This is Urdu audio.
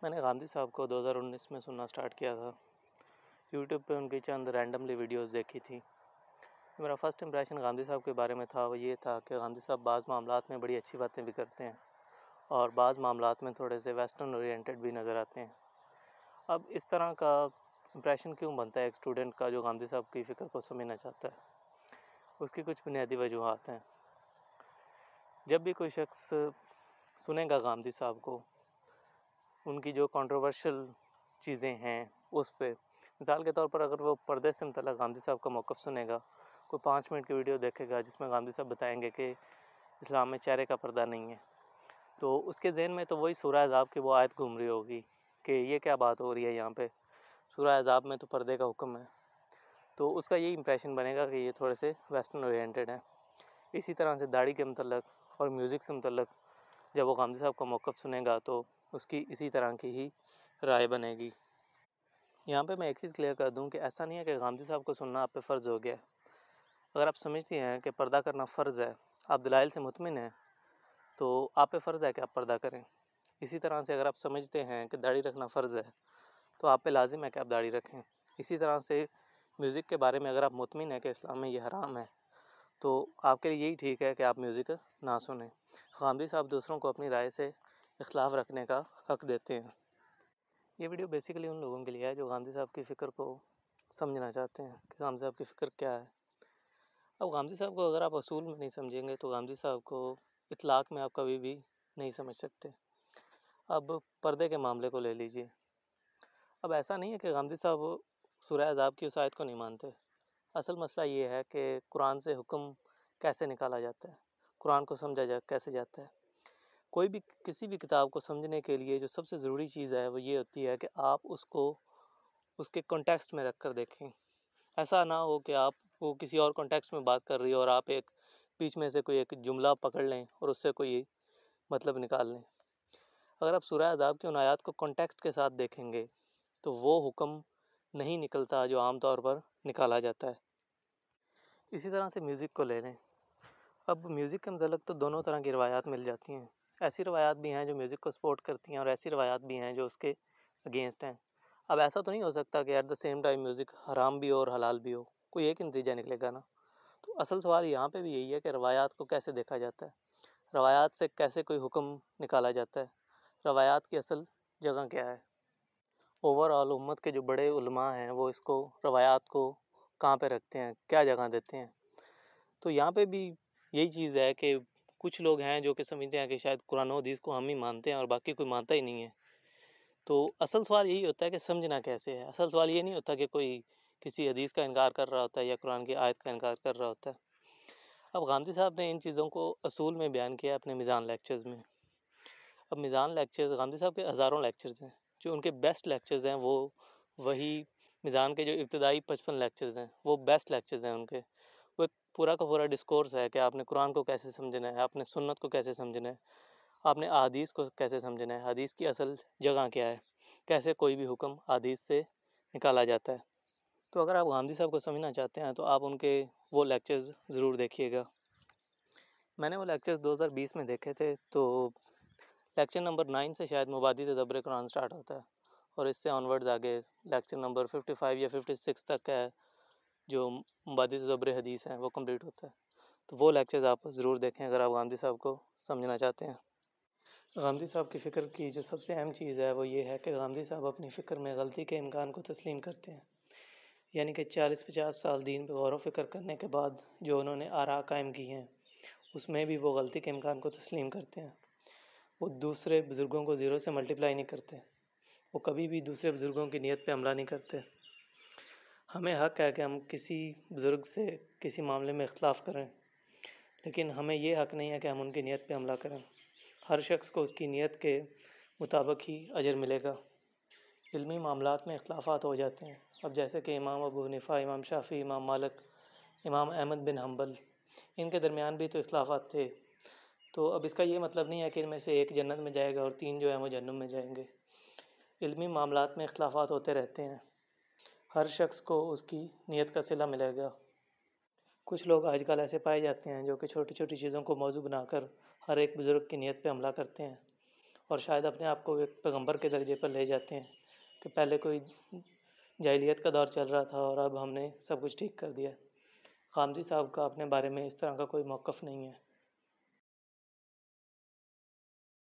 میں نے غامدی صاحب کو 2019 میں سننا سٹارٹ کیا تھا۔ یوٹیوب پہ ان کی چند رینڈملی ویڈیوز دیکھی تھی۔ میرا فرسٹ امپریشن غامدی صاحب کے بارے میں تھا وہ یہ تھا کہ غامدی صاحب بعض معاملات میں بڑی اچھی باتیں بھی کرتے ہیں اور بعض معاملات میں تھوڑے سے ویسٹرن اورینٹڈ بھی نظر آتے ہیں۔ اب اس طرح کا امپریشن کیوں بنتا ہے ایک اسٹوڈنٹ کا جو غامدی صاحب کی فکر کو سمجھنا چاہتا ہے؟ اس کی کچھ بنیادی وجوہات ہیں۔ جب بھی کوئی شخص سنے گا غامدی صاحب کو، ان کی جو کنٹروورشل چیزیں ہیں اس پہ، مثال کے طور پر اگر وہ پردے سے متعلق غامدی صاحب کا موقف سنے گا، کوئی 5 منٹ کی ویڈیو دیکھے گا جس میں غامدی صاحب بتائیں گے کہ اسلام میں چہرے کا پردہ نہیں ہے، تو اس کے ذہن میں تو وہی سورہ احزاب کی وہ آیت گھوم رہی ہوگی کہ یہ کیا بات ہو رہی ہے یہاں پہ، سورہ احزاب میں تو پردے کا حکم ہے۔ تو اس کا یہی امپریشن بنے گا کہ یہ تھوڑے سے ویسٹرن اورینٹڈ ہیں۔ اسی طرح سے داڑھی کے متعلق اور میوزک سے متعلق جب وہ غامدی صاحب کا موقف سنے گا تو اس کی اسی طرح کی ہی رائے بنے گی۔ یہاں پہ میں ایک چیز کلیئر کر دوں کہ ایسا نہیں ہے کہ غامدی صاحب کو سننا آپ پہ فرض ہو گیا۔ اگر آپ سمجھتی ہیں کہ پردہ کرنا فرض ہے، آپ دلائل سے مطمئن ہیں، تو آپ پہ فرض ہے کہ آپ پردہ کریں۔ اسی طرح سے اگر آپ سمجھتے ہیں کہ داڑھی رکھنا فرض ہے، تو آپ پہ لازم ہے کہ آپ داڑھی رکھیں۔ اسی طرح سے میوزک کے بارے میں اگر آپ مطمئن ہیں کہ اسلام میں یہ حرام ہے، تو آپ کے لیے یہی ٹھیک ہے کہ آپ میوزک نہ سنیں۔ غامدی صاحب دوسروں کو اپنی رائے سے اختلاف رکھنے کا حق دیتے ہیں۔ یہ ویڈیو بیسیکلی ان لوگوں کے لیے ہے جو غامدی صاحب کی فکر کو سمجھنا چاہتے ہیں کہ غامدی صاحب کی فکر کیا ہے۔ اب غامدی صاحب کو اگر آپ اصول میں نہیں سمجھیں گے تو غامدی صاحب کو اطلاق میں آپ کبھی بھی نہیں سمجھ سکتے۔ اب پردے کے معاملے کو لے لیجئے۔ اب ایسا نہیں ہے کہ غامدی صاحب سورہ احزاب کی اس آیت کو نہیں مانتے۔ اصل مسئلہ یہ ہے کہ قرآن سے حکم کیسے نکالا جاتا ہے، قرآن کو سمجھا کیسے جاتا ہے۔ کوئی بھی کسی بھی کتاب کو سمجھنے کے لیے جو سب سے ضروری چیز ہے وہ یہ ہوتی ہے کہ آپ اس کو اس کے کنٹیکسٹ میں رکھ کر دیکھیں۔ ایسا نہ ہو کہ آپ وہ کسی اور کنٹیکسٹ میں بات کر رہی ہو اور آپ ایک بیچ میں سے کوئی ایک جملہ پکڑ لیں اور اس سے کوئی مطلب نکال لیں۔ اگر آپ سورہ احزاب کی ان آیات کو کنٹیکسٹ کے ساتھ دیکھیں گے تو وہ حکم نہیں نکلتا جو عام طور پر نکالا جاتا ہے۔ اسی طرح سے میوزک کو لے لیں۔ اب میوزک کے متعلق تو دونوں طرح کی روایات مل جاتی ہیں۔ ایسی روایات بھی ہیں جو میوزک کو سپورٹ کرتی ہیں اور ایسی روایات بھی ہیں جو اس کے اگینسٹ ہیں۔ اب ایسا تو نہیں ہو سکتا کہ at the same time music حرام بھی ہو اور حلال بھی ہو، کوئی ایک نتیجہ نکلے گا نا۔ تو اصل سوال یہاں پہ بھی یہی ہے کہ روایات کو کیسے دیکھا جاتا ہے، روایات سے کیسے کوئی حکم نکالا جاتا ہے، روایات کی اصل جگہ کیا ہے۔ اوورآل امت کے جو بڑے علماء ہیں وہ اس کو روایات کو کہاں پہ رکھتے ہیں، کیا جگہ دیتے ہیں۔ تو یہاں پہ بھی یہی چیز ہے کہ کچھ لوگ ہیں جو کہ سمجھتے ہیں کہ شاید قرآن و حدیث کو ہم ہی مانتے ہیں اور باقی کوئی مانتا ہی نہیں ہے۔ تو اصل سوال یہی ہوتا ہے کہ سمجھنا کیسے ہے۔ اصل سوال یہ نہیں ہوتا کہ کوئی کسی حدیث کا انکار کر رہا ہوتا ہے یا قرآن کی آیت کا انکار کر رہا ہوتا ہے۔ اب غامدی صاحب نے ان چیزوں کو اصول میں بیان کیا اپنے میزان لیکچرز میں۔ اب میزان لیکچرز غامدی صاحب کے ہزاروں لیکچرز ہیں، جو ان کے بیسٹ لیکچرز ہیں وہ وہی میزان کے جو ابتدائی 55 لیکچرز ہیں وہ بیسٹ لیکچرز ہیں ان کے۔ وہ ایک پورا کا پورا ڈسکورس ہے کہ آپ نے قرآن کو کیسے سمجھنا ہے، آپ نے سنت کو کیسے سمجھنا ہے، آپ نے احادیث کو کیسے سمجھنا ہے، حدیث کی اصل جگہ کیا ہے، کیسے کوئی بھی حکم حدیث سے نکالا جاتا ہے۔ تو اگر آپ غامدی صاحب کو سمجھنا چاہتے ہیں تو آپ ان کے وہ لیکچرز ضرور دیکھیے گا۔ میں نے وہ لیکچرز 2020 میں دیکھے تھے، تو لیکچر نمبر 9 سے شاید مبادی تدبر قرآن سٹارٹ ہوتا ہے اور اس سے آنورڈز آگے لیکچر نمبر 55 یا 56 تک ہے جو مبادی تدبر حدیث ہیں وہ کمپلیٹ ہوتا ہے۔ تو وہ لیکچرز آپ ضرور دیکھیں اگر آپ غامدی صاحب کو سمجھنا چاہتے ہیں۔ غامدی صاحب کی فکر کی جو سب سے اہم چیز ہے وہ یہ ہے کہ غامدی صاحب اپنی فکر میں غلطی کے امکان کو تسلیم کرتے ہیں، یعنی کہ 40-50 سال دین پہ غور و فکر کرنے کے بعد جو انہوں نے آراء قائم کی ہیں اس میں بھی وہ غلطی کے امکان کو تسلیم کرتے ہیں۔ وہ دوسرے بزرگوں کو زیرو سے ملٹیپلائی نہیں کرتے، وہ کبھی بھی دوسرے بزرگوں کی نیت پہ حملہ نہیں کرتے۔ ہمیں حق ہے کہ ہم کسی بزرگ سے کسی معاملے میں اختلاف کریں، لیکن ہمیں یہ حق نہیں ہے کہ ہم ان کی نیت پہ حملہ کریں۔ ہر شخص کو اس کی نیت کے مطابق ہی اجر ملے گا۔ علمی معاملات میں اختلافات ہو جاتے ہیں، اب جیسے کہ امام ابو حنیفہ، امام شافعی، امام مالک، امام احمد بن حنبل، ان کے درمیان بھی تو اختلافات تھے۔ تو اب اس کا یہ مطلب نہیں ہے کہ ان میں سے ایک جنت میں جائے گا اور 3 جو ہیں وہ جہنم میں جائیں گے۔ علمی معاملات میں اختلافات ہوتے رہتے ہیں، ہر شخص کو اس کی نیت کا صلہ ملے گا۔ کچھ لوگ آج کل ایسے پائے جاتے ہیں جو کہ چھوٹی چھوٹی چیزوں کو موضوع بنا کر ہر ایک بزرگ کی نیت پہ حملہ کرتے ہیں اور شاید اپنے آپ کو ایک پیغمبر کے درجے پر لے جاتے ہیں کہ پہلے کوئی جاہلیت کا دور چل رہا تھا اور اب ہم نے سب کچھ ٹھیک کر دیا۔ غامدی صاحب کا اپنے بارے میں اس طرح کا کوئی موقف نہیں ہے۔